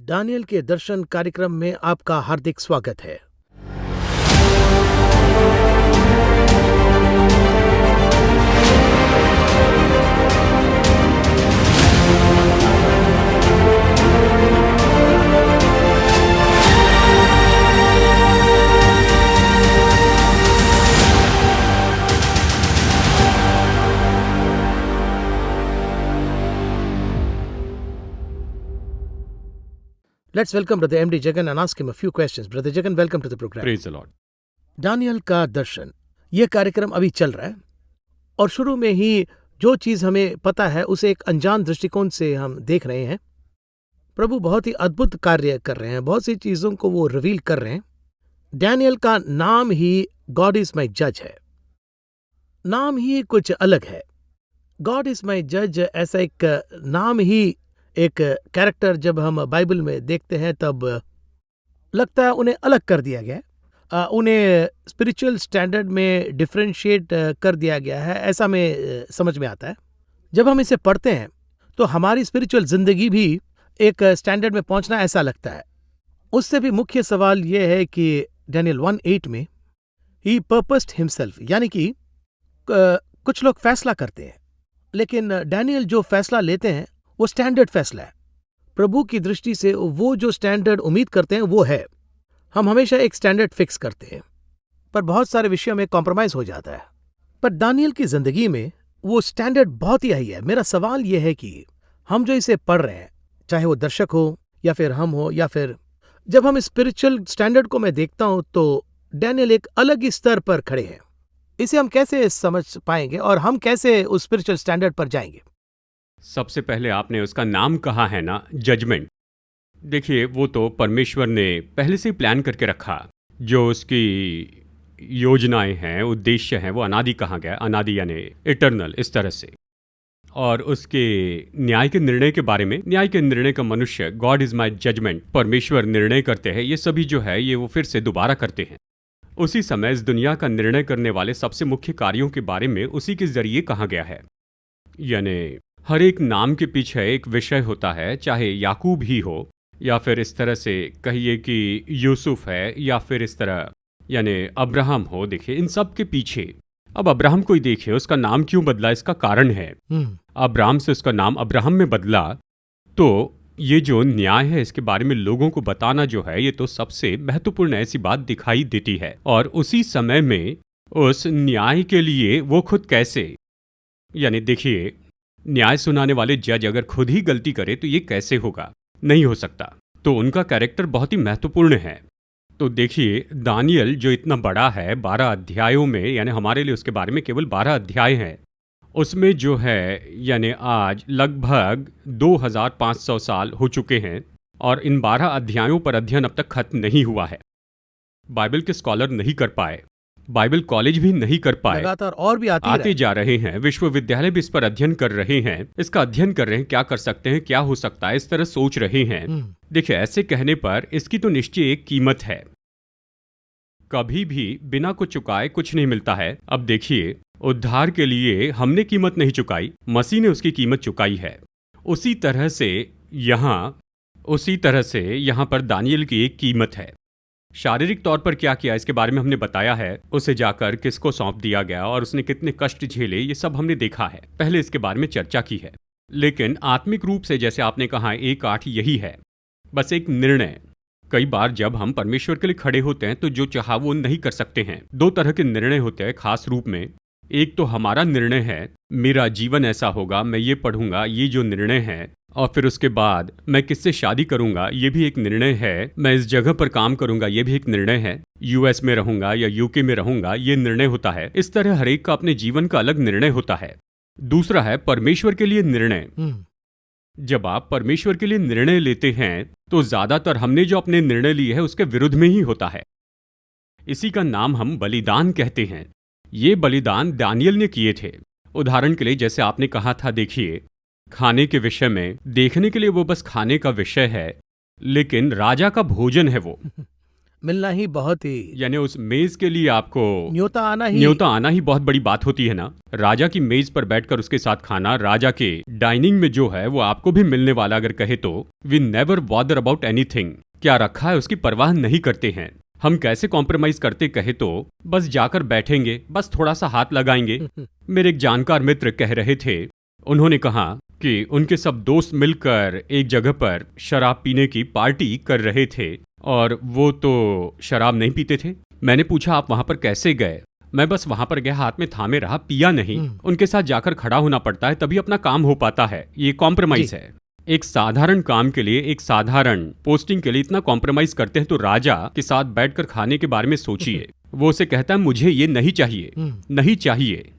Daniel के दर्शन कार्यक्रम में आपका हार्दिक स्वागत है। Let's welcome Brother M.D. Jagan and ask him a few questions. Brother Jagan, welcome to the program. Praise the Lord. Daniel का दर्शन, ये कार्यक्रम अभी चल रहा है और शुरू में ही जो चीज़ हमें पता है उसे एक अनजान दृष्टिकोण से हम देख रहे हैं। प्रभु बहुत ही अद्भुत कार्य कर रहे हैं, बहुत सी चीज़ों को वो रिवील कर रहे हैं। दानियल का नाम ही गॉड इज़ माई जज है, नाम ही कुछ अलग है। गॉड इज़ माई जज ऐसा एक नाम ही, एक कैरेक्टर जब हम बाइबल में देखते हैं तब लगता है उन्हें अलग कर दिया गया है, उन्हें स्पिरिचुअल स्टैंडर्ड में डिफरेंशिएट कर दिया गया है, ऐसा में समझ में आता है। जब हम इसे पढ़ते हैं तो हमारी स्पिरिचुअल जिंदगी भी एक स्टैंडर्ड में पहुंचना ऐसा लगता है। उससे भी मुख्य सवाल यह है कि डैनियल 1:8 में ही पर्पस्ड हिमसेल्फ, यानी कि कुछ लोग फैसला करते हैं लेकिन डैनियल जो फैसला लेते हैं वो स्टैंडर्ड फैसला है। प्रभु की दृष्टि से वो जो स्टैंडर्ड उम्मीद करते हैं वो है। हम हमेशा एक स्टैंडर्ड फिक्स करते हैं पर बहुत सारे विषयों में कॉम्प्रोमाइज हो जाता है। पर दानियल की जिंदगी में वो स्टैंडर्ड बहुत ही हाई है। मेरा सवाल यह है कि हम जो इसे पढ़ रहे हैं, चाहे वो दर्शक हो या फिर हम हो या फिर जब हम स्पिरिचुअल स्टैंडर्ड को मैं देखता हूं तो डैनियल एक अलग ही स्तर पर खड़े हैं। इसे हम कैसे समझ पाएंगे और हम कैसे उस स्पिरिचुअल स्टैंडर्ड पर जाएंगे? सबसे पहले आपने उसका नाम कहा है ना, जजमेंट। देखिए, वो तो परमेश्वर ने पहले से ही प्लान करके रखा। जो उसकी योजनाएं हैं, उद्देश्य हैं, वो अनादि कहा गया, अनादि यानी इटर्नल, इस तरह से। और उसके न्याय के निर्णय के बारे में, न्याय के निर्णय का मनुष्य, गॉड इज माई जजमेंट, परमेश्वर निर्णय करते हैं, ये सभी जो है ये वो फिर से दोबारा करते हैं। उसी समय इस दुनिया का निर्णय करने वाले सबसे मुख्य कार्यों के बारे में उसी के जरिए कहा गया है। यानी हर एक नाम के पीछे एक विषय होता है, चाहे याकूब ही हो या फिर इस तरह से कहिए कि यूसुफ है या फिर इस तरह यानी अब्राहम हो। देखिए, इन सब के पीछे, अब अब्राहम को ही देखिए, उसका नाम क्यों बदला, इसका कारण है। अब्राहम से उसका नाम अब्राहम में बदला। तो ये जो न्याय है इसके बारे में लोगों को बताना जो है, ये तो सबसे महत्वपूर्ण ऐसी बात दिखाई देती है। और उसी समय में उस न्याय के लिए वो खुद कैसे, यानी देखिए, न्याय सुनाने वाले जज अगर खुद ही गलती करे तो ये कैसे होगा, नहीं हो सकता। तो उनका कैरेक्टर बहुत ही महत्वपूर्ण है। तो देखिए, दानियल जो इतना बड़ा है, 12 अध्यायों में, यानी हमारे लिए उसके बारे में केवल 12 अध्याय हैं, उसमें जो है यानी आज लगभग 2500 साल हो चुके हैं और इन 12 अध्यायों पर अध्ययन अब तक खत्म नहीं हुआ है। बाइबल के स्कॉलर नहीं कर पाए, बाइबल कॉलेज भी नहीं कर पाए, लगातार और भी आते जा रहे हैं, विश्वविद्यालय भी इस पर अध्ययन कर रहे हैं, इसका अध्ययन कर रहे हैं, क्या कर सकते हैं, क्या हो सकता है, इस तरह सोच रहे हैं। देखिए, ऐसे कहने पर इसकी तो निश्चय एक कीमत है। कभी भी बिना कुछ चुकाए कुछ नहीं मिलता है। अब देखिए, उद्धार के लिए हमने कीमत नहीं चुकाई, मसीह ने उसकी कीमत चुकाई है। उसी तरह से यहाँ पर दानियल की एक कीमत है। शारीरिक तौर पर क्या किया इसके बारे में हमने बताया है, उसे जाकर किसको सौंप दिया गया और उसने कितने कष्ट झेले, ये सब हमने देखा है, पहले इसके बारे में चर्चा की है। लेकिन आत्मिक रूप से जैसे आपने कहा 1:8 यही है, बस एक निर्णय। कई बार जब हम परमेश्वर के लिए खड़े होते हैं तो जो चाहा वो नहीं कर सकते हैं। 2 तरह के निर्णय होते हैं खास रूप में। एक तो हमारा निर्णय है, मेरा जीवन ऐसा होगा, मैं ये पढ़ूंगा, ये जो निर्णय है। और फिर उसके बाद मैं किससे शादी करूंगा, ये भी एक निर्णय है। मैं इस जगह पर काम करूंगा, ये भी एक निर्णय है। यूएस में रहूंगा या यूके में रहूंगा, ये निर्णय होता है। इस तरह हर एक का अपने जीवन का अलग निर्णय होता है। दूसरा है परमेश्वर के लिए निर्णय। जब आप परमेश्वर के लिए निर्णय लेते हैं तो ज्यादातर हमने जो अपने निर्णय लिए है उसके विरुद्ध में ही होता है। इसी का नाम हम बलिदान कहते हैं। ये बलिदान दानियल ने किए थे। उदाहरण के लिए जैसे आपने कहा था, देखिए, खाने के विषय में, देखने के लिए वो बस खाने का विषय है, लेकिन राजा का भोजन है वो। मिलना ही बहुत ही, यानी उस मेज के लिए आपको न्योता आना ही बहुत बड़ी बात होती है ना। राजा की मेज पर बैठकर उसके साथ खाना, राजा के डाइनिंग में जो है वो आपको भी मिलने वाला, अगर कहे तो we never bother about anything. क्या रखा है उसकी परवाह नहीं करते हैं। हम कैसे कॉम्प्रोमाइज करते कहे तो बस जाकर बैठेंगे, बस थोड़ा सा हाथ लगाएंगे। मेरे एक जानकार मित्र कह रहे थे, उन्होंने कहा कि उनके सब दोस्त मिलकर एक जगह पर शराब पीने की पार्टी कर रहे थे और वो तो शराब नहीं पीते थे। मैंने पूछा आप वहां पर कैसे गए? मैं बस वहां पर गया, हाथ में थामे रहा, पिया नहीं। उनके साथ जाकर खड़ा होना पड़ता है तभी अपना काम हो पाता है। ये कॉम्प्रोमाइज है। एक साधारण काम के लिए, एक साधारण पोस्टिंग के लिए इतना कॉम्प्रोमाइज करते हैं, तो राजा के साथ बैठकर खाने के बारे में सोचिए। वो उसे कहता है मुझे ये नहीं चाहिए, नहीं चाहिए।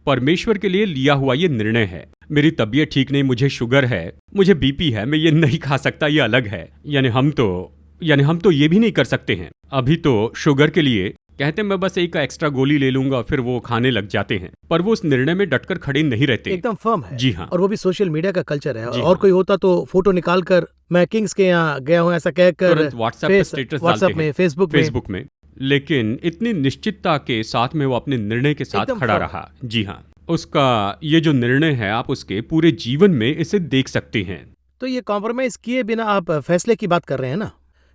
परमेश्वर के लिए लिया हुआ ये निर्णय है। मेरी तबीयत ठीक नहीं, मुझे शुगर है, मुझे बीपी है, मैं ये नहीं खा सकता, ये अलग है। यानी हम तो ये भी नहीं कर सकते हैं। अभी तो शुगर के लिए कहते हैं मैं बस एक एक्स्ट्रा गोली ले लूंगा, फिर वो खाने लग जाते हैं। पर वो उस निर्णय में डटकर खड़े नहीं रहते, एकदम फर्म है। जी हाँ। और वो भी सोशल मीडिया का कल्चर है। और कोई होता तो फोटो निकाल कर मैं किंग्स के यहाँ गया हूँ ऐसा कहकर व्हाट्सएप में, फेसबुक में। लेकिन इतनी निश्चितता के साथ में वो अपने निर्णय के साथ खड़ा रहा। जी हाँ, उसका ये जो निर्णय है आप उसके पूरे जीवन में इसे देख सकते हैं। तो ये कॉम्प्रोमाइज किए बिना आप फैसले की बात कर रहे हैं ना।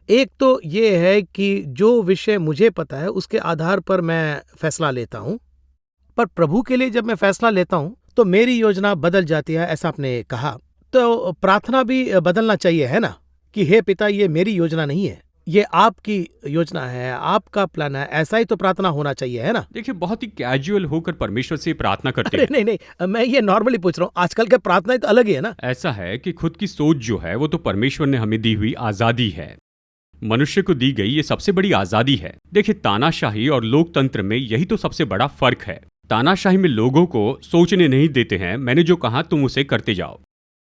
एक तो ये है कि जो विषय मुझे पता है उसके आधार पर मैं फैसला लेता हूं, पर प्रभु के लिए जब मैं फैसला लेता हूं तो मेरी योजना बदल जाती है, ऐसा आपने कहा। तो प्रार्थना भी बदलना चाहिए, है ना, कि हे पिता ये मेरी योजना नहीं है, ये आपकी योजना है, आपका प्लान है, ऐसा ही तो प्रार्थना होना चाहिए, है ना। देखिए बहुत ही कैजुअल होकर परमेश्वर से प्रार्थना करते हैं। नहीं, मैं ये नॉर्मली पूछ रहा हूँ, आजकल के प्रार्थना तो अलग ही है ना। ऐसा है कि खुद की सोच जो है वो तो परमेश्वर ने हमें दी हुई आजादी है। मनुष्य को दी गई ये सबसे बड़ी आजादी है। देखिए तानाशाही और लोकतंत्र में यही तो सबसे बड़ा फर्क है। तानाशाही में लोगों को सोचने नहीं देते हैं, मैंने जो कहा तुम उसे करते जाओ,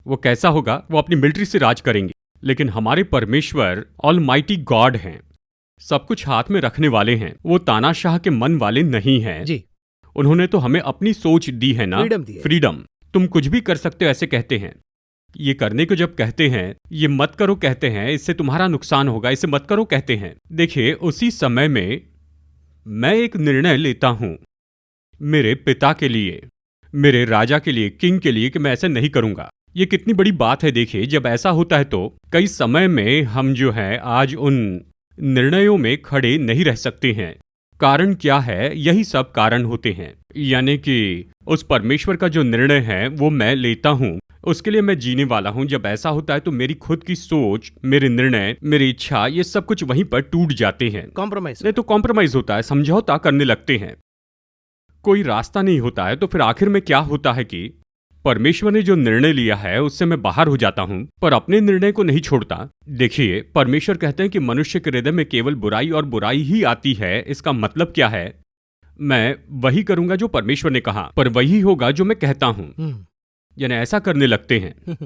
वो कैसा होगा, वो अपनी मिलिट्री से राज करेंगे। लेकिन हमारे परमेश्वर ऑलमाइटी गॉड हैं, सब कुछ हाथ में रखने वाले हैं। वो तानाशाह के मन वाले नहीं हैं जी। उन्होंने तो हमें अपनी सोच दी है ना, फ्रीडम। तुम कुछ भी कर सकते हो ऐसे कहते हैं। ये करने को जब कहते हैं, ये मत करो कहते हैं, इससे तुम्हारा नुकसान होगा, इसे मत करो कहते हैं। देखिए उसी समय में मैं एक निर्णय लेता हूं मेरे पिता के लिए, मेरे राजा के लिए, किंग के लिए, कि मैं ऐसे नहीं करूंगा। ये कितनी बड़ी बात है। देखिए जब ऐसा होता है तो कई समय में हम जो है आज उन निर्णयों में खड़े नहीं रह सकते हैं। कारण क्या है? यही सब कारण होते हैं। यानी कि उस परमेश्वर का जो निर्णय है वो मैं लेता हूं, उसके लिए मैं जीने वाला हूं। जब ऐसा होता है तो मेरी खुद की सोच, मेरे निर्णय, मेरी इच्छा, ये सब कुछ वहीं पर टूट जाते हैं। कॉम्प्रोमाइज नहीं तो कॉम्प्रोमाइज होता है, समझौता करने लगते हैं, कोई रास्ता नहीं होता है। तो फिर आखिर में क्या होता है कि परमेश्वर ने जो निर्णय लिया है उससे मैं बाहर हो जाता हूं, पर अपने निर्णय को नहीं छोड़ता। देखिए परमेश्वर कहते हैं कि मनुष्य के हृदय में केवल बुराई और बुराई ही आती है। इसका मतलब क्या है? मैं वही करूंगा जो परमेश्वर ने कहा, पर वही होगा जो मैं कहता हूं। यानी ऐसा करने लगते हैं।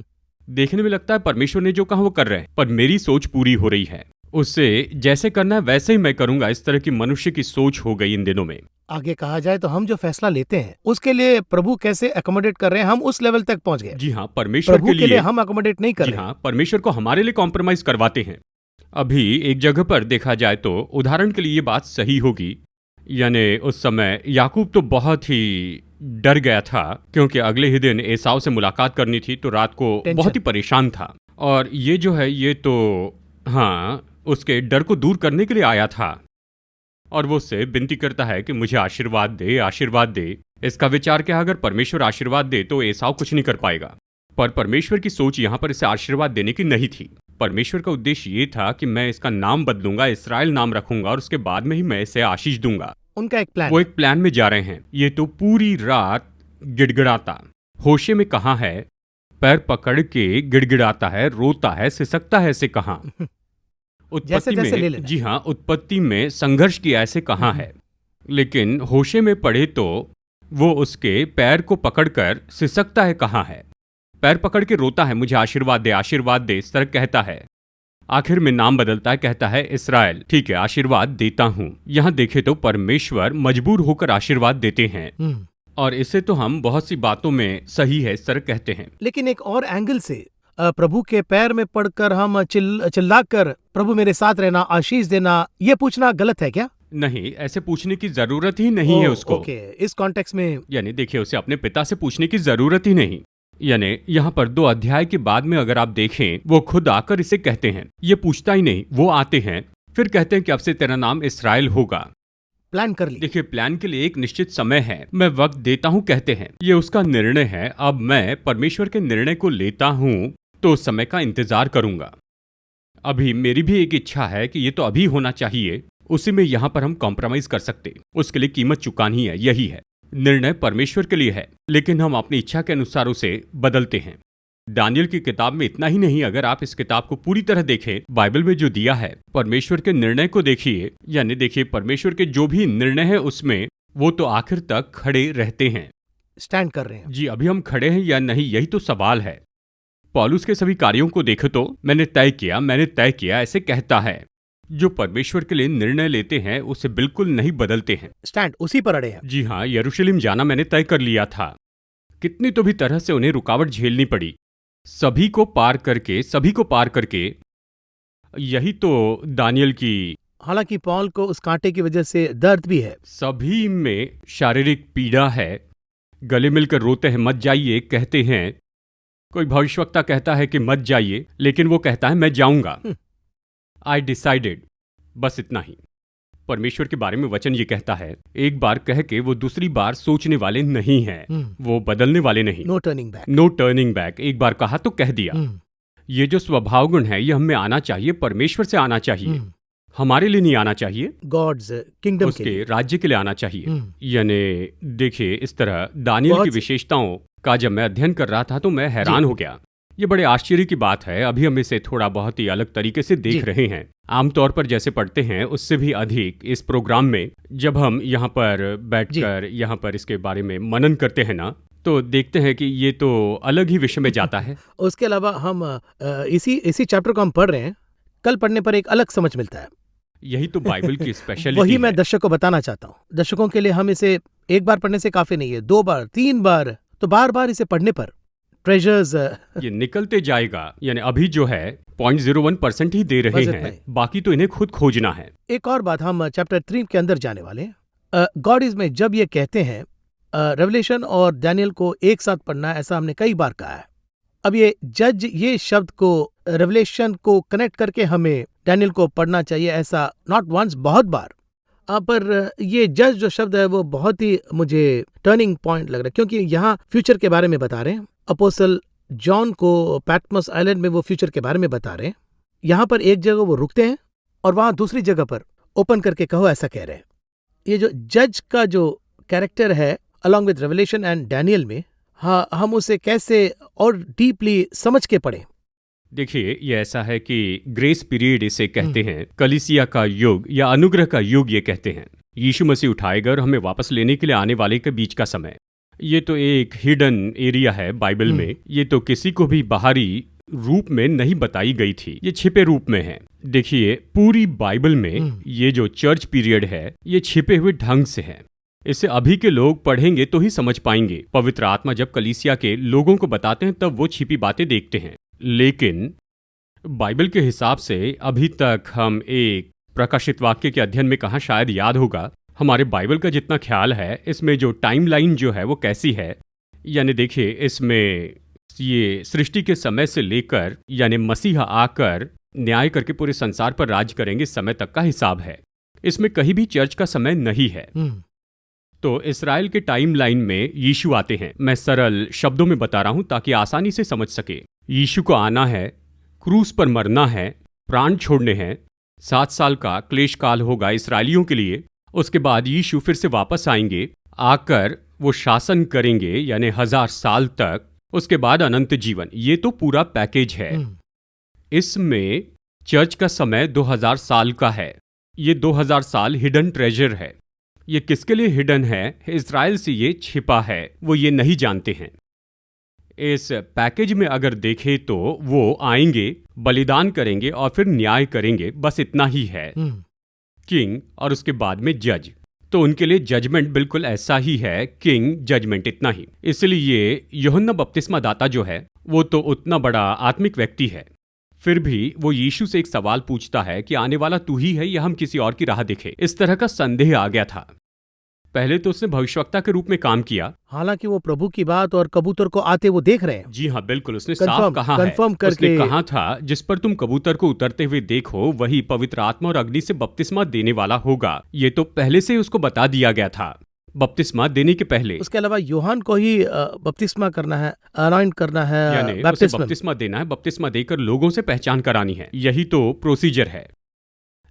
देखने में लगता है परमेश्वर ने जो कहा वो कर रहे हैं, पर मेरी सोच पूरी हो रही है। उससे जैसे करना है वैसे ही मैं करूंगा। इस तरह की मनुष्य की सोच हो गई इन दिनों में। आगे कहा जाए तो हम जो फैसला लेते हैं उसके लिए प्रभु कैसे अकोमोडेट कर रहे हैं, हम उस लेवल तक पहुंच गए। जी हाँ, परमेश्वर के लिए हम अकोमोडेट नहीं कर रहे। जी हाँ, परमेश्वर को हमारे लिए कॉम्प्रोमाइज करवाते हैं। अभी एक जगह पर देखा जाए तो उदाहरण के लिए ये बात सही होगी। यानी उस समय याकूब तो बहुत ही डर गया था, क्योंकि अगले ही दिन एसाव से मुलाकात करनी थी, तो रात को बहुत ही परेशान था। और ये जो है ये तो हाँ उसके डर को दूर करने के लिए आया था, और वो उससे विनती करता है कि मुझे आशीर्वाद दे, आशीर्वाद दे। इसका विचार क्या? अगर परमेश्वर आशीर्वाद दे तो एसाव कुछ नहीं कर पाएगा। पर परमेश्वर की सोच यहाँ पर इसे आशीर्वाद देने की नहीं थी। परमेश्वर का उद्देश्य ये था कि मैं इसका नाम बदलूंगा, इसराइल नाम रखूंगा, और उसके बाद में ही मैं इसे आशीष दूंगा। उनका एक प्लान, वो एक प्लान में जा रहे हैं। ये तो पूरी रात गिड़गिड़ाता, होशे में कहाँ है, पैर पकड़ के गिड़गिड़ाता है, रोता है, सिसकता है, ऐसे कहाँ? उत्पत्ति में, जी हाँ, उत्पत्ति में संघर्ष किया, ऐसे कहाँ है? लेकिन होशे में पढ़े तो वो उसके पैर को पकड़कर सिसकता है, कहाँ है? पैर पकड़ के रोता है, मुझे आशीर्वाद दे, आशीर्वाद दे, इस तरह कहता है। आखिर में नाम बदलता है, कहता है इसराइल। ठीक है, आशीर्वाद देता हूं। यहां देखे तो परमेश्वर मजबूर होकर आशीर्वाद देते हैं, और इसे तो हम बहुत सी बातों में सही है इस तरह कहते हैं। लेकिन एक और एंगल से प्रभु के पैर में पड़कर हम चिल्लाकर प्रभु मेरे साथ रहना, आशीष देना, ये पूछना गलत है क्या? नहीं, ऐसे पूछने की जरूरत ही नहीं है उसको। ओके, इस कॉन्टेक्स्ट में यानी देखिए, उसे अपने पिता से पूछने की जरूरत ही नहीं। यानी यहाँ पर 2 अध्याय के बाद में अगर आप देखें, वो खुद आकर इसे कहते हैं। ये पूछता ही नहीं, वो आते हैं फिर कहते हैं कि अब से तेरा नाम इस्राएल होगा। प्लान कर ली। देखिए, प्लान के लिए एक निश्चित समय है, मैं वक्त देता हूँ कहते हैं। ये उसका निर्णय है। अब मैं परमेश्वर के निर्णय को लेता हूँ तो उस समय का इंतजार करूंगा। अभी मेरी भी एक इच्छा है कि ये तो अभी होना चाहिए, उसी में यहाँ पर हम कॉम्प्रोमाइज कर सकते, उसके लिए कीमत चुकानी है। यही है, निर्णय परमेश्वर के लिए है, लेकिन हम अपनी इच्छा के अनुसार उसे बदलते हैं। दानियल की किताब में इतना ही नहीं, अगर आप इस किताब को पूरी तरह देखें, बाइबल में जो दिया है, परमेश्वर के निर्णय को देखिए। यानी देखिए, परमेश्वर के जो भी निर्णय है उसमें वो तो आखिर तक खड़े रहते हैं, स्टैंड कर रहे हैं। जी, अभी हम खड़े हैं या नहीं, यही तो सवाल है। पौलुस के सभी कार्यों को देखो तो मैंने तय किया ऐसे कहता है। जो परमेश्वर के लिए निर्णय लेते हैं उसे बिल्कुल नहीं बदलते हैं, स्टैंड उसी पर अड़े हैं। जी हाँ, यरूशलेम जाना मैंने तय कर लिया था। कितनी तो भी तरह से उन्हें रुकावट झेलनी पड़ी, सभी को पार करके। यही तो दानियल की, हालांकि पौल को उस कांटे की वजह से दर्द भी है, सभी में शारीरिक पीड़ा है। गले मिलकर रोते हैं, मत जाइए कहते हैं। कोई भविष्यवक्ता कहता है कि मत जाइए, लेकिन वो कहता है मैं जाऊंगा। आई डिसाइडेड, बस इतना ही। परमेश्वर के बारे में वचन ये कहता है, एक बार कह के वो दूसरी बार सोचने वाले नहीं हैं, वो बदलने वाले नहीं। No turning back. No turning back. एक बार कहा तो कह दिया। ये जो स्वभाव गुण है, ये हमें आना चाहिए, परमेश्वर से आना चाहिए, हमारे लिए नहीं आना चाहिए, गॉड्स किंगडम उसके राज्य के लिए आना चाहिए। यानी देखिए, इस तरह दानियल की विशेषताओं का जब मैं अध्ययन कर रहा था तो मैं हैरान हो गया। ये बड़े आश्चर्य की बात है। अभी हम इसे थोड़ा बहुत ही अलग तरीके से देख रहे हैं। आमतौर पर जैसे पढ़ते हैं उससे भी अधिक इस प्रोग्राम में जब हम यहाँ पर बैठकर यहाँ पर इसके बारे में मनन करते हैं ना, तो देखते हैं कि ये तो अलग ही विषय में जाता है। उसके अलावा हम इसी चैप्टर को हम पढ़ रहे हैं, कल पढ़ने पर एक अलग समझ मिलता है। यही तो बाइबल की स्पेशलिटी वही है। मैं दर्शकों को बताना चाहता हूँ। दर्शकों के लिए हम इसे एक बार पढ़ने से काफी नहीं है, 2 बार 3 बार, तो बार बार इसे पढ़ने पर ट्रेजर्स ये निकलते जाएगा। यानी अभी जो है 0.01% ही दे रहे हैं, बाकी तो इन्हें खुद खोजना है। एक और बात, हम चैप्टर 3 के अंदर जाने वाले हैं। गॉड इज में जब ये कहते हैं रेवलेशन और डैनियल को एक साथ पढ़ना, ऐसा हमने कई बार कहा है। अब ये जज, ये शब्द को रेवलेशन को कनेक्ट करके हमें डैनियल को पढ़ना चाहिए, ऐसा नॉट वंस, बहुत बार। पर ये जज जो शब्द है वो बहुत ही मुझे टर्निंग पॉइंट लग रहा है, क्योंकि यहाँ फ्यूचर के बारे में बता रहे हैं। अपोस्टल जॉन को पैटमोस आइलैंड में वो फ्यूचर के बारे में बता रहे हैं। यहाँ पर एक जगह वो रुकते हैं और वहां दूसरी जगह पर ओपन करके कहो ऐसा कह रहे हैं। ये जो जज का जो कैरेक्टर है along with revelation and Daniel में, हाँ, हम उसे कैसे और डीपली समझ के पढ़ें। देखिए, ये ऐसा है कि ग्रेस पीरियड इसे कहते हैं, कलीसिया का युग या अनुग्रह का युग ये कहते हैं। यीशु मसीह उठाए गए और हमें वापस लेने के लिए आने वाले के बीच का समय। ये तो एक हिडन एरिया है बाइबल में। ये तो किसी को भी बाहरी रूप में नहीं बताई गई थी, ये छिपे रूप में है। देखिए, पूरी बाइबल में ये जो चर्च पीरियड है ये छिपे हुए ढंग से है। इसे अभी के लोग पढ़ेंगे तो ही समझ पाएंगे। पवित्र आत्मा जब कलीसिया के लोगों को बताते हैं तब वो छिपी बातें देखते हैं। लेकिन बाइबल के हिसाब से अभी तक हम एक प्रकाशित वाक्य के अध्ययन में कहा, शायद याद होगा, हमारे बाइबल का जितना ख्याल है इसमें जो टाइमलाइन जो है वो कैसी है। यानी देखिए, इसमें ये सृष्टि के समय से लेकर यानी मसीहा आकर न्याय करके पूरे संसार पर राज करेंगे समय तक का हिसाब है। इसमें कहीं भी चर्च का समय नहीं है। तो इस्राएल के टाइमलाइन में यीशु आते हैं। मैं सरल शब्दों में बता रहा हूं ताकि आसानी से समझ सके। यीशु को आना है, क्रूस पर मरना है, प्राण छोड़ने हैं, 7 साल का क्लेश काल होगा इस्राएलियों के लिए। उसके बाद यीशु फिर से वापस आएंगे, आकर वो शासन करेंगे यानी 1000 साल तक। उसके बाद अनंत जीवन। ये तो पूरा पैकेज है। इसमें चर्च का समय 2000 साल का है। ये 2000 साल हिडन ट्रेजर है। ये किसके लिए हिडन है? इज़राइल से ये छिपा है, वो ये नहीं जानते हैं। इस पैकेज में अगर देखें तो वो आएंगे, बलिदान करेंगे और फिर न्याय करेंगे, बस इतना ही है। किंग और उसके बाद में जज। तो उनके लिए जजमेंट बिल्कुल ऐसा ही है, किंग जजमेंट, इतना ही। इसलिए यूहन्ना बपतिस्मा दाता जो है वो तो उतना बड़ा आत्मिक व्यक्ति है, फिर भी वो यीशु से एक सवाल पूछता है कि आने वाला तू ही है या हम किसी और की राह देखें। इस तरह का संदेह आ गया था। पहले तो उसने भविष्यवक्ता के रूप में काम किया, हालांकि वो प्रभु की बात और कबूतर को आते वो देख रहे हैं। जी हाँ बिल्कुल, उसने Confirm- साफ कहा है, confirm उसने करके- कहा था जिस पर तुम कबूतर को उतरते हुए देखो वही पवित्र आत्मा और अग्नि से बपतिस्मा देने वाला होगा। ये तो पहले से ही उसको बता दिया गया था बपतिस्मा देने के पहले। उसके अलावा यूहान को ही बपतिस्मा करना है, अनॉइंट करना है, यानी उसे बैप्टिस्म। बपतिस्मा देना है, बपतिस्मा देकर लोगों से पहचान करानी है, यही तो प्रोसीजर है।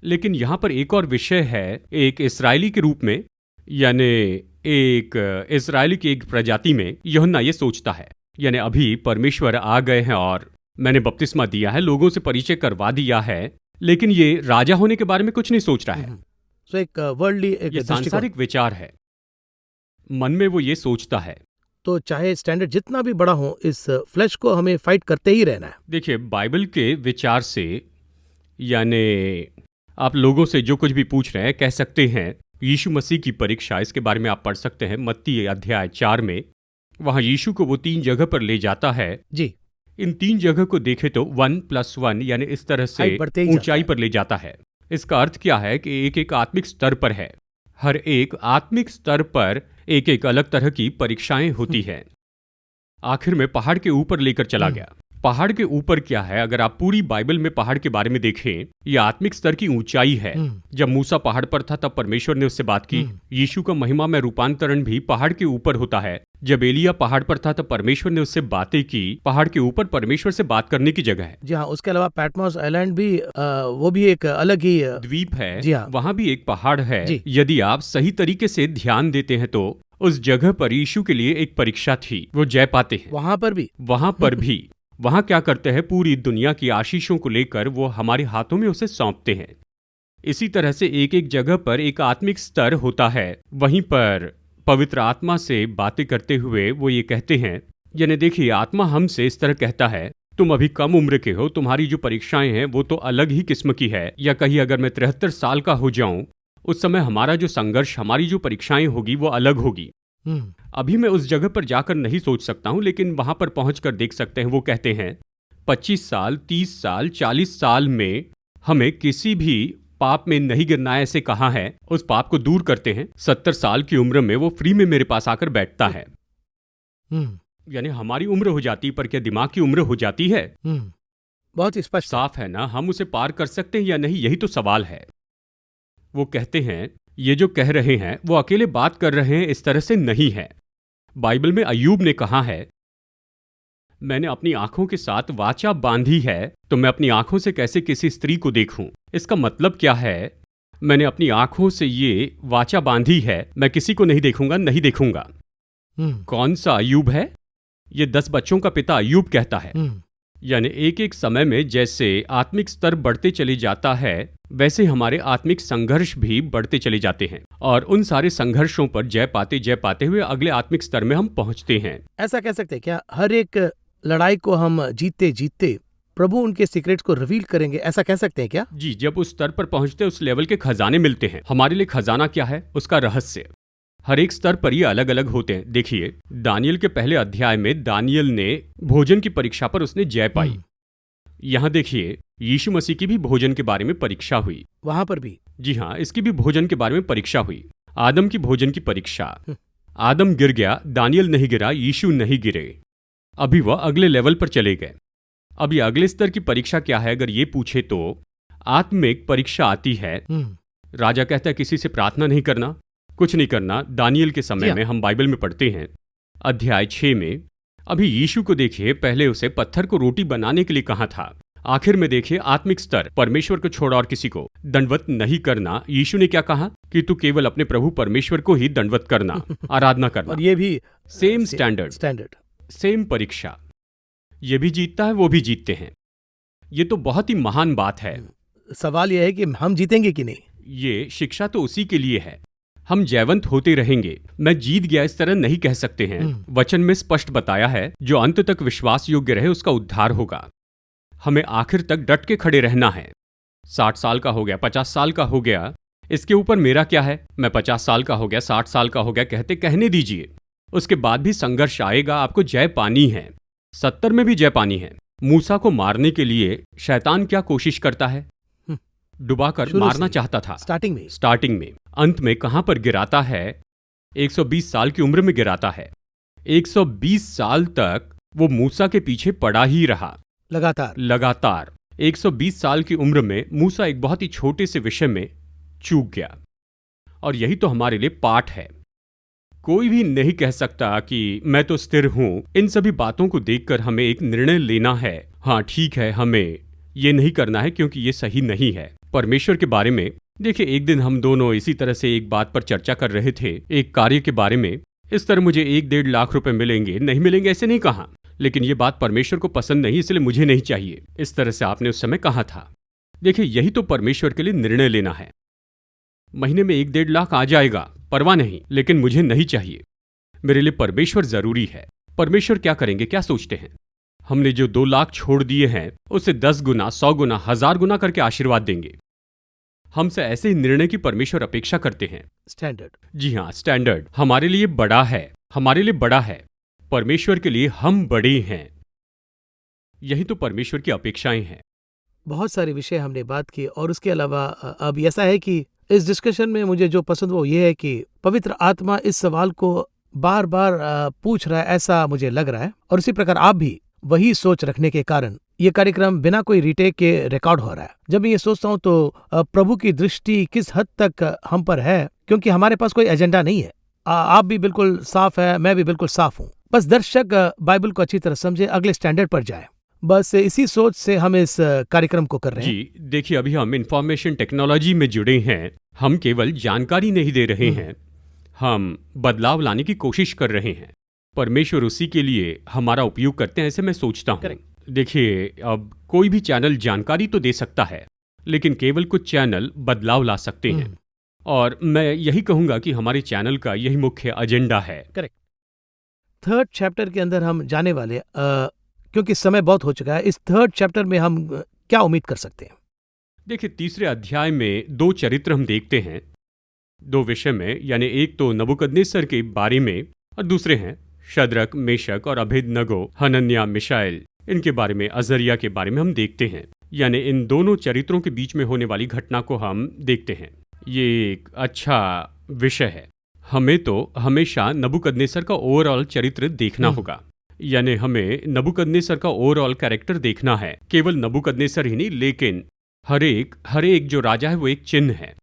लेकिन यहाँ पर एक और विषय है, एक इस्राएली के रूप में, यानी एक इस्राएली की एक प्रजाति में यूहन्ना ये सोचता है, यानी अभी परमेश्वर आ गए हैं और मैंने बपतिस्मा दिया है, लोगों से परिचय करवा दिया है, लेकिन ये राजा होने के बारे में कुछ नहीं सोच रहा है। सो एक वर्ल्डली एक ये दृष्टिकोण। सांसारिक विचार है, मन में वो ये सोचता है। तो चाहे स्टैंडर्ड जितना भी बड़ा हो, इस फ्लैश को हमें फाइट करते ही रहना है। देखिए बाइबल के विचार से, यानी आप लोगों से जो कुछ भी पूछ रहे हैं कह सकते हैं यीशु मसीह की परीक्षा, इसके बारे में आप पढ़ सकते हैं मत्ती अध्याय 4 में। वहां यीशु को वो 3 जगह पर ले जाता है। जी, इन 3 जगह को देखे तो 1+1 यानी इस तरह से हाइट बढ़ते ही जाता ऊंचाई है। पर ले जाता है। इसका अर्थ क्या है कि एक एक आत्मिक स्तर पर है, हर एक आत्मिक स्तर पर एक एक अलग तरह की परीक्षाएं होती है। आखिर में पहाड़ के ऊपर लेकर चला गया। पहाड़ के ऊपर क्या है, अगर आप पूरी बाइबल में पहाड़ के बारे में देखें, यह आत्मिक स्तर की ऊंचाई है। जब मूसा पहाड़ पर था तब परमेश्वर ने उससे बात की। यीशु का महिमा में रूपांतरण भी पहाड़ के ऊपर होता है। जब एलिया पहाड़ पर था तब परमेश्वर ने उससे बातें की। पहाड़ के ऊपर परमेश्वर से बात करने की जगह है। जी हाँ, उसके अलावा पैटमॉस आइलैंड भी वो भी एक अलग ही द्वीप है। जी हाँ। वहां भी एक पहाड़ है। जी। यदि आप सही तरीके से ध्यान देते हैं तो उस जगह पर यीशु के लिए एक परीक्षा थी, वो जय पाते हैं। वहां पर भी वहां क्या करते हैं, पूरी दुनिया की आशीषों को लेकर वो हमारे हाथों में उसे सौंपते हैं। इसी तरह से एक एक जगह पर एक आत्मिक स्तर होता है। वहीं पर पवित्र आत्मा से बातें करते हुए वो ये कहते हैं, यानी देखिए आत्मा हमसे इस तरह कहता है, तुम अभी कम उम्र के हो, तुम्हारी जो परीक्षाएं हैं वो तो अलग ही किस्म की है। या कहीं अगर मैं 73 साल का हो जाऊं, उस समय हमारा जो संघर्ष, हमारी जो परीक्षाएं होगी वो अलग होगी। अभी मैं उस जगह पर जाकर नहीं सोच सकता हूं, लेकिन वहां पर पहुंचकर देख सकते हैं। वो कहते हैं 25 साल, 30 साल, 40 साल में हमें किसी भी पाप में नहीं गिरना है, ऐसे कहा है। उस पाप को दूर करते हैं। 70 साल की उम्र में वो फ्री में मेरे पास आकर बैठता है। यानी हमारी उम्र हो जाती, पर क्या दिमाग की उम्र हो जाती है? बहुत स्पष्ट साफ है ना, हम उसे पार कर सकते हैं या नहीं, यही तो सवाल है। वो कहते हैं ये जो कह रहे हैं वो अकेले बात कर रहे हैं, इस तरह से नहीं है। बाइबल में अय्यूब ने कहा है, मैंने अपनी आंखों के साथ वाचा बांधी है, तो मैं अपनी आंखों से कैसे किसी स्त्री को देखूं। इसका मतलब क्या है, मैंने अपनी आंखों से ये वाचा बांधी है, मैं किसी को नहीं देखूंगा, नहीं देखूंगा। कौन सा अय्यूब है? ये 10 बच्चों का पिता अय्यूब कहता है। यानी एक एक समय में जैसे आत्मिक स्तर बढ़ते चले जाता है, वैसे हमारे आत्मिक संघर्ष भी बढ़ते चले जाते हैं, और उन सारे संघर्षों पर जय पाते हुए अगले आत्मिक स्तर में हम पहुंचते हैं। ऐसा कह सकते हैं क्या, हर एक लड़ाई को हम जीतते जीतते प्रभु उनके सीक्रेट्स को रिवील करेंगे, ऐसा कह सकते हैं क्या? जी, जब उस स्तर पर पहुंचते उस लेवल के खजाने मिलते हैं। हमारे लिए खजाना क्या है, उसका रहस्य हर एक स्तर पर ये अलग अलग होते हैं। देखिए दानियल के पहले अध्याय में दानियल ने भोजन की परीक्षा पर उसने जय पाई। यहाँ देखिए यीशु मसीह की भी भोजन के बारे में परीक्षा हुई। वहां पर भी, जी हाँ, इसकी भी भोजन के बारे में परीक्षा हुई। आदम की भोजन की परीक्षा, आदम गिर गया, दानियल नहीं गिरा, यीशु नहीं गिरे। अभी वह अगले लेवल पर चले गए। अभी अगले स्तर की परीक्षा क्या है, अगर ये पूछे तो आत्मिक परीक्षा आती है। राजा कहता है किसी से प्रार्थना नहीं करना, कुछ नहीं करना। दानियल के समय में हम बाइबल में पढ़ते हैं अध्याय 6 में। अभी यीशु को देखिए, पहले उसे पत्थर को रोटी बनाने के लिए कहा था। आखिर में देखिए आत्मिक स्तर, परमेश्वर को छोड़ा और किसी को दंडवत नहीं करना। यीशु ने क्या कहा कि तू केवल अपने प्रभु परमेश्वर को ही दंडवत करना, आराधना करना। और ये भी सेम स्टैंडर्ड, सेम परीक्षा। ये भी जीतता है, वो भी जीतते हैं। ये तो बहुत ही महान बात है। सवाल यह है कि हम जीतेंगे कि नहीं। ये शिक्षा तो उसी के लिए है, हम जयवंत होते रहेंगे। मैं जीत गया इस तरह नहीं कह सकते हैं। वचन में स्पष्ट बताया है, जो अंत तक विश्वास योग्य रहे उसका उद्धार होगा। हमें आखिर तक डट के खड़े रहना है। 60 साल का हो गया, 50 साल का हो गया, इसके ऊपर मेरा क्या है? मैं 50 साल का हो गया, 60 साल का हो गया, कहने दीजिए। उसके बाद भी संघर्ष आएगा, आपको जय पानी है। 70 में भी जय पानी है। मूसा को मारने के लिए शैतान क्या कोशिश करता है? डुबाकर मारना चाहता था स्टार्टिंग में। अंत में कहां पर गिराता है? 120 साल की उम्र में गिराता है। 120 साल तक वो मूसा के पीछे पड़ा ही रहा, लगातार। 120 साल की उम्र में मूसा एक बहुत ही छोटे से विषय में चूक गया। और यही तो हमारे लिए पाठ है। कोई भी नहीं कह सकता कि मैं तो स्थिर हूं। इन सभी बातों को देखकर हमें एक निर्णय लेना है। हाँ ठीक है, हमें ये नहीं करना है क्योंकि ये सही नहीं है। परमेश्वर के बारे में देखिए, एक दिन हम दोनों इसी तरह से एक बात पर चर्चा कर रहे थे, एक कार्य के बारे में। इस तरह मुझे 1-1.5 लाख रुपए मिलेंगे, नहीं मिलेंगे ऐसे नहीं कहा, लेकिन ये बात परमेश्वर को पसंद नहीं, इसलिए मुझे नहीं चाहिए, इस तरह से आपने उस समय कहा था। देखिए, यही तो परमेश्वर के लिए निर्णय लेना है। महीने में 1-1.5 लाख आ जाएगा, परवाह नहीं, लेकिन मुझे नहीं चाहिए। मेरे लिए परमेश्वर जरूरी है। परमेश्वर क्या करेंगे, क्या सोचते हैं? हमने जो 2 लाख छोड़ दिए हैं उससे 10 गुना, 100 गुना, 1000 गुना करके आशीर्वाद देंगे। हमसे ऐसे ही निर्णय की परमेश्वर अपेक्षा करते हैं। स्टैंडर्ड, जी हाँ, स्टैंडर्ड हमारे लिए बड़ा है, हमारे लिए बड़ा है। परमेश्वर के लिए हम बड़े हैं। यही तो परमेश्वर की अपेक्षाएं हैं। बहुत सारे विषय हमने बात की, और उसके अलावा अब ऐसा है कि इस डिस्कशन में मुझे जो पसंद वो ये है कि पवित्र आत्मा इस सवाल को बार बार पूछ रहा है, ऐसा मुझे लग रहा है। और उसी प्रकार आप भी वही सोच रखने के कारण ये कार्यक्रम बिना कोई रिटेक के रिकॉर्ड हो रहा है। जब मैं ये सोचता हूँ तो प्रभु की दृष्टि किस हद तक हम पर है, क्योंकि हमारे पास कोई एजेंडा नहीं है। आप भी बिल्कुल साफ है, मैं भी बिल्कुल साफ हूँ। बस दर्शक बाइबल को अच्छी तरह समझे, अगले स्टैंडर्ड पर जाए, बस इसी सोच से हम इस कार्यक्रम को कर रहे हैं। जी देखिए, अभी हम इंफॉर्मेशन टेक्नोलॉजी में जुड़े हैं। हम केवल जानकारी नहीं दे रहे हैं, हम बदलाव लाने की कोशिश कर रहे हैं। परमेश्वर उसी के लिए हमारा उपयोग करते हैं, ऐसे मैं सोचता हूँ। देखिए, अब कोई भी चैनल जानकारी तो दे सकता है, लेकिन केवल कुछ चैनल बदलाव ला सकते हैं। और मैं यही कहूंगा कि हमारे चैनल का यही मुख्य एजेंडा है। करेक्ट। 3rd चैप्टर के अंदर हम जाने वाले, क्योंकि समय बहुत हो चुका है। इस 3rd चैप्टर में हम क्या उम्मीद कर सकते हैं? देखिए, तीसरे अध्याय में 2 चरित्र हम देखते हैं, 2 विषय में, यानी एक तो नबूकदनेस्सर के बारे में और दूसरे हैं शद्रक, मेशक और अबेदनगो, हनन्याह, मिशाएल, इनके बारे में, अजरिया के बारे में हम देखते हैं। यानी इन दोनों चरित्रों के बीच में होने वाली घटना को हम देखते हैं। ये एक अच्छा विषय है। हमें तो हमेशा नबूकदनेस्सर का ओवरऑल चरित्र देखना होगा, यानी हमें नबूकदनेस्सर का ओवरऑल कैरेक्टर देखना है। केवल नबूकदनेस्सर ही नहीं, लेकिन हर एक जो राजा है वो एक चिन्ह है।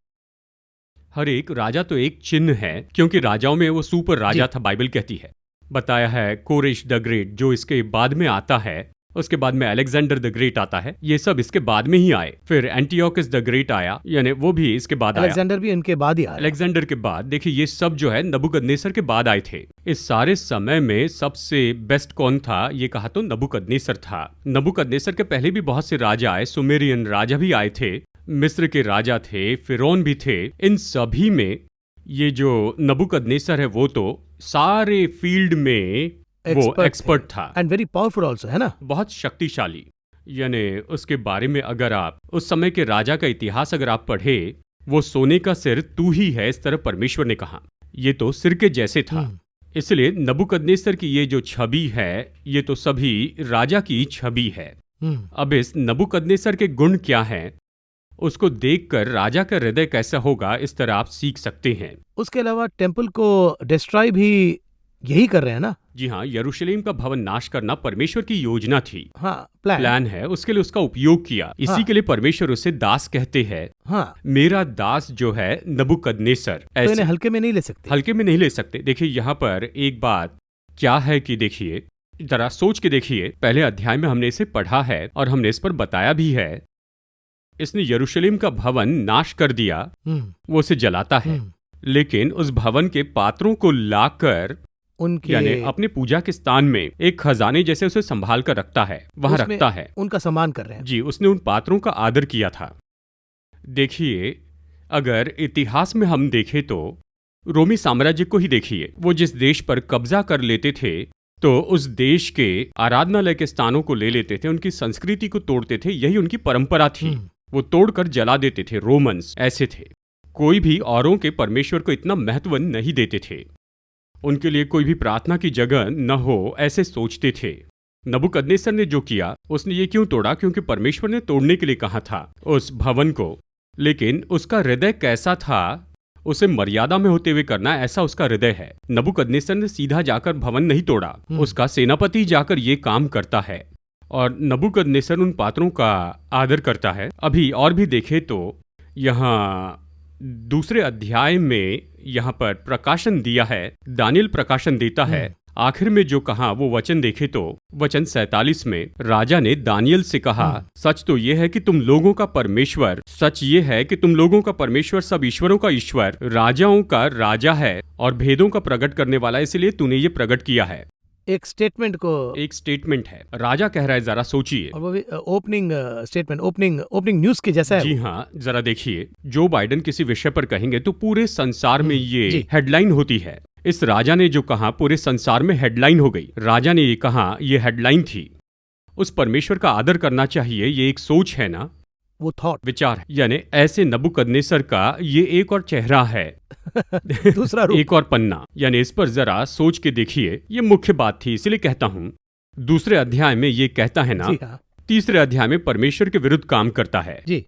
हर एक राजा तो एक चिन्ह है, क्योंकि राजाओं में वो सुपर राजा था, बाइबल कहती है। बताया है कोरेश द ग्रेट, जो इसके बाद में आता है, उसके बाद में अलेक्जेंडर द ग्रेट आता है, ये सब इसके बाद में ही आए। फिर एंटियोकस द ग्रेट आया, यानी वो भी इसके बाद आया। अलेक्जेंडर भी इनके बाद ही आया। अलेक्जेंडर के बाद देखिए, ये सब जो है नबूकदनेस्सर के बाद आए थे। इस सारे समय में सबसे बेस्ट कौन था, ये कहा तो नबूकदनेस्सर था। नबूकदनेस्सर के पहले भी बहुत से राजा आए, सुमेरियन राजा भी आए थे, मिस्र के राजा थे, फिरौन भी थे। इन सभी में ये जो नबूकदनेस्सर है वो तो सारे फील्ड में वो एक्सपर्ट था, एंड वेरी पावरफुल आल्सो, है ना, बहुत शक्तिशाली। यानी उसके बारे में अगर आप उस समय के राजा का इतिहास अगर आप पढ़े, वो सोने का सिर तू ही है, इस तरह परमेश्वर ने कहा। ये तो सिर के जैसे था। इसलिए नबूकदनेस्सर की ये जो छवि है, ये तो सभी राजा की छवि है। अब इस नबूकदनेस्सर के गुण क्या हैं, उसको देखकर राजा का हृदय कैसा होगा, इस तरह आप सीख सकते हैं। उसके अलावा टेम्पल को डिस्ट्रॉय भी यही कर रहे हैं ना? जी हाँ, यरूशलेम का भवन नाश करना परमेश्वर की योजना थी। हाँ, प्लान है, उसके लिए उसका उपयोग किया। इसी के लिए परमेश्वर उसे दास कहते हैं। हाँ, मेरा दास जो है नबूकदनेस्सर, तो इन्हें हल्के में नहीं ले सकते। हल्के में नहीं ले सकते। देखिए, यहाँ पर एक बात क्या है कि देखिए, जरा सोच के देखिए, पहले अध्याय में हमने इसे पढ़ा है और हमने इस पर बताया भी है। इसने यरूशलेम का भवन नाश कर दिया, वो उसे जलाता है, लेकिन उस भवन के पात्रों को लाकर उनके, यानी अपने पूजा के स्थान में एक खजाने जैसे उसे संभाल कर रखता है, वहां रखता है, उनका सम्मान कर रहे हैं। जी, उसने उन पात्रों का आदर किया था। देखिए, अगर इतिहास में हम देखें तो रोमी साम्राज्य को ही देखिए, वो जिस देश पर कब्जा कर लेते थे तो उस देश के आराधनालय के स्थानों को ले लेते थे, उनकी संस्कृति को तोड़ते थे, यही उनकी परंपरा थी। वो तोड़कर जला देते थे। रोमन्स ऐसे थे। कोई भी औरों के परमेश्वर को इतना महत्व नहीं देते थे। उनके लिए कोई भी प्रार्थना की जगह न हो ऐसे सोचते थे। नबूकदनेस्सर ने जो किया, उसने ये क्यों तोड़ा? क्योंकि परमेश्वर ने तोड़ने के लिए कहा था उस भवन को। लेकिन उसका हृदय कैसा था? उसे मर्यादा में होते हुए करना, ऐसा उसका हृदय है। नबूकदनेस्सर ने सीधा जाकर भवन नहीं तोड़ा, उसका सेनापति जाकर ये काम करता है और नबूकदनेस्सर उन पात्रों का आदर करता है। अभी और भी देखें तो यहाँ दूसरे अध्याय में यहाँ पर प्रकाशन दिया है, दानियल प्रकाशन देता है। आखिर में जो कहा वो वचन देखे तो वचन 47 में राजा ने दानियल से कहा, सच तो ये है कि तुम लोगों का परमेश्वर, सच ये है कि तुम लोगों का परमेश्वर सब ईश्वरों का ईश्वर, राजाओं का राजा है और भेदों का प्रकट करने वाला, इसलिए तूने ये प्रकट किया है। एक स्टेटमेंट है। राजा कह रहा है, जरा सोचिए। और वो भी ओपनिंग स्टेटमेंट, ओपनिंग न्यूज के जैसा है। जी हाँ, जरा देखिए, जो बाइडेन किसी विषय पर कहेंगे तो पूरे संसार में ये हेडलाइन होती है। इस राजा ने जो कहा पूरे संसार में हेडलाइन हो गई। राजा ने ये कहा, ये हेडलाइन थी। उस परमेश्वर का आदर करना चाहिए, ये एक सोच है ना, वो थॉट, विचार है। यानी ऐसे नबूकदनेस्सर का ये एक और चेहरा है दूसरा रूप, एक और पन्ना। यानी इस पर जरा सोच के देखिए। ये मुख्य बात थी, इसलिए कहता हूं। दूसरे अध्याय में ये कहता है ना, तीसरे अध्याय में परमेश्वर के विरुद्ध काम करता है। जी,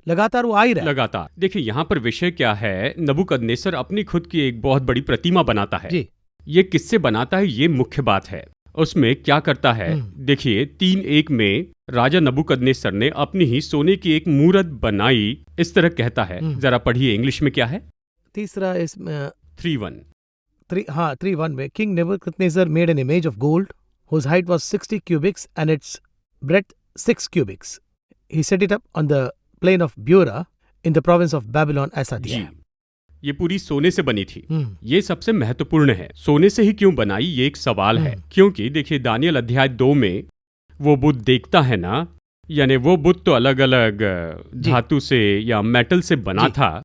लगातार वो आ ही रहा है। लगातार। देखिए यहाँ पर विषय क्या है, नबूकदनेस्सर अपनी खुद की एक बहुत बड़ी प्रतिमा बनाता है। जी। ये किससे बनाता है, ये मुख्य बात है। उसमें क्या करता है, देखिए 3:1 में राजा नबूकदनेस्सर ने अपनी ही सोने की एक मूरत बनाई। इस तरह कहता है, जरा पढ़िए इंग्लिश में क्या है। तीसरा इसमें 3:1 में king Nebuchadnezzar made an image of gold whose height was 60 cubits and its breadth 6 cubits. He set it up on the plain of Beulah in the province of Babylon, ऐसा दिया है। ये पूरी सोने से बनी थी। ये सबसे महत्वपूर्ण है। सोने से ही क्यों बनाई, ये एक सवाल है। क्योंकि देखिए दानियल अध्याय 2 में वो बुत देखता है ना, यानी वो बुत तो अलग अलग धातु से या मेटल से बना था,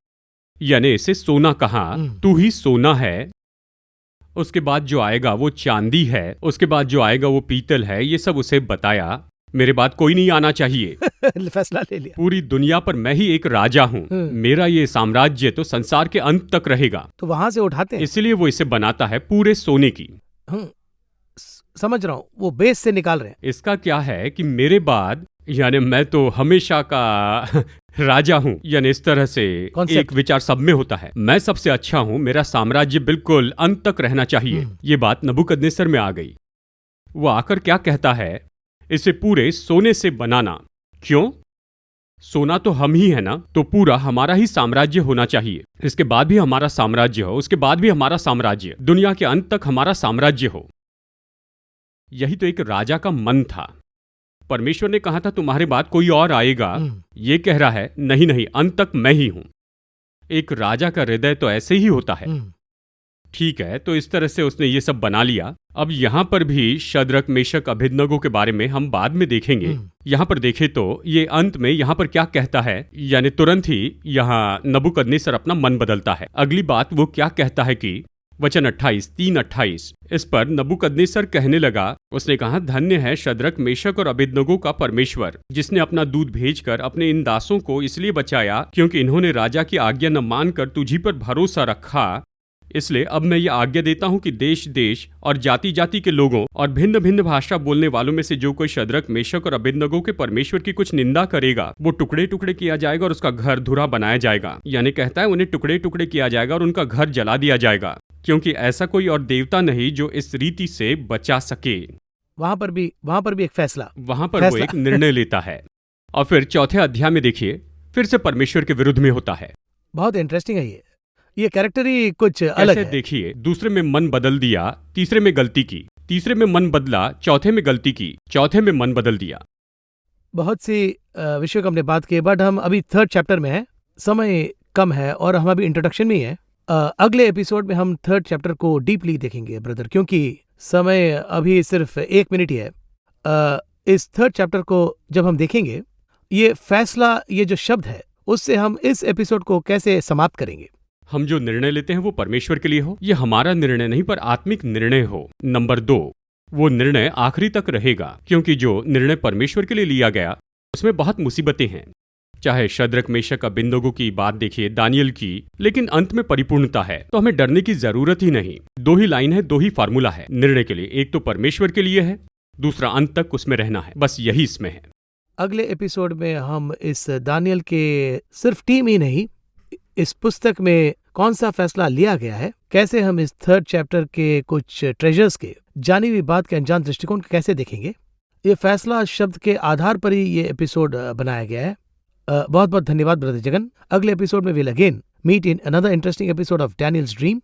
यानी इसे सोना कहा, तू ही सोना है। उसके बाद जो आएगा वो चांदी है, उसके बाद जो आएगा वो पीतल है। ये सब उसे बताया। मेरे बाद कोई नहीं आना चाहिए फैसला ले लिया। पूरी दुनिया पर मैं ही एक राजा हूँ। मेरा ये साम्राज्य तो संसार के अंत तक रहेगा। तो वहां से उठाते हैं, इसलिए वो इसे बनाता है पूरे सोने की। समझ रहा हूं, वो बेस से निकाल रहे हैं। इसका क्या है कि मेरे बाद, यानी मैं तो हमेशा का राजा हूं, यानी इस तरह से एक विचार सब में होता है। मैं सबसे अच्छा हूं, मेरा साम्राज्य बिल्कुल अंत तक रहना चाहिए। ये बात नबूकदनेस्सर में आ गई। वो आकर क्या कहता है, इसे पूरे सोने से बनाना। क्यों? सोना तो हम ही है ना, तो पूरा हमारा ही साम्राज्य होना चाहिए। इसके बाद भी हमारा साम्राज्य हो, उसके बाद भी हमारा साम्राज्य, दुनिया के अंत तक हमारा साम्राज्य हो। यही तो एक राजा का मन था। परमेश्वर ने कहा था तुम्हारे बाद कोई और आएगा। ये कह रहा है नहीं नहीं, अंत तक मैं ही हूं। एक राजा का हृदय तो ऐसे ही होता है। ठीक है, तो इस तरह से उसने ये सब बना लिया। अब यहां पर भी शद्रक, मेशक, अभिदनगो के बारे में हम बाद में देखेंगे। यहां पर देखें तो ये अंत में यहां पर क्या कहता है, यानी तुरंत ही यहां नबूकदनेस्सर अपना मन बदलता है। अगली बात वो क्या कहता है कि वचन 3:28 इस पर नबूकदनेस्सर कहने लगा, उसने कहा, धन्य है शद्रक, मेशक और अभिदनगो का परमेश्वर, जिसने अपना दूत भेजकर अपने इन दासों को इसलिए बचाया क्योंकि इन्होंने राजा की आज्ञा न मानकर तुझी पर भरोसा रखा। इसलिए अब मैं ये आज्ञा देता हूं कि देश देश और जाति जाति के लोगों और भिन्न भिन्न भाषा बोलने वालों में से जो कोई शद्रक, मेशक और अभिदनगो के परमेश्वर की कुछ निंदा करेगा, वो टुकड़े टुकड़े किया जाएगा और उसका घर धुरा बनाया जाएगा। यानी कहता है उन्हें टुकड़े टुकड़े किया जाएगा और उनका घर जला दिया जाएगा, क्योंकि ऐसा कोई और देवता नहीं जो इस रीति से बचा सके। वहां पर भी एक फैसला, वहां पर वो एक निर्णय लेता है। और फिर चौथे अध्याय में देखिए, फिर से परमेश्वर के विरुद्ध में होता है। बहुत इंटरेस्टिंग है ये कैरेक्टर ही कुछ अलग है। देखिए, दूसरे में मन बदल दिया, तीसरे में गलती की, तीसरे में मन बदला, चौथे में गलती की, चौथे में मन बदल दिया। बहुत सी विषयों को हमने बात की, बट हम अभी 3rd चैप्टर में है, समय कम है और हम अभी इंट्रोडक्शन में ही है। अगले एपिसोड में हम 3rd चैप्टर को डीपली देखेंगे ब्रदर, क्योंकि समय अभी सिर्फ 1 मिनट ही है। इस 3rd चैप्टर को जब हम देखेंगे, ये फैसला, ये जो शब्द है, उससे हम इस एपिसोड को कैसे समाप्त करेंगे। हम जो निर्णय लेते हैं वो परमेश्वर के लिए हो, ये हमारा निर्णय नहीं पर आत्मिक निर्णय हो। नंबर 2, वो निर्णय आखिरी तक रहेगा, क्योंकि जो निर्णय परमेश्वर के लिए लिया गया उसमें बहुत मुसीबतें हैं। चाहे शद्रक मेशक अबिदनगो की बात देखिए, दानियल की, लेकिन अंत में परिपूर्णता है, तो हमें डरने की जरूरत ही नहीं। 2 ही लाइन है, 2 ही फार्मूला है निर्णय के लिए। एक तो परमेश्वर के लिए है, दूसरा अंत तक उसमें रहना है। बस यही इसमें है। अगले एपिसोड में हम इस दानियल के सिर्फ टीम ही नहीं, इस पुस्तक में कौन सा फैसला लिया गया है, कैसे हम इस 3rd चैप्टर के कुछ ट्रेजर्स के जानी हुई बात के अनजान दृष्टिकोण को कैसे देखेंगे। ये फैसला शब्द के आधार पर ही ये एपिसोड बनाया गया है। बहुत बहुत धन्यवाद ब्रदर जगन। अगले एपिसोड में will again meet in another interesting episode of Daniel's dream.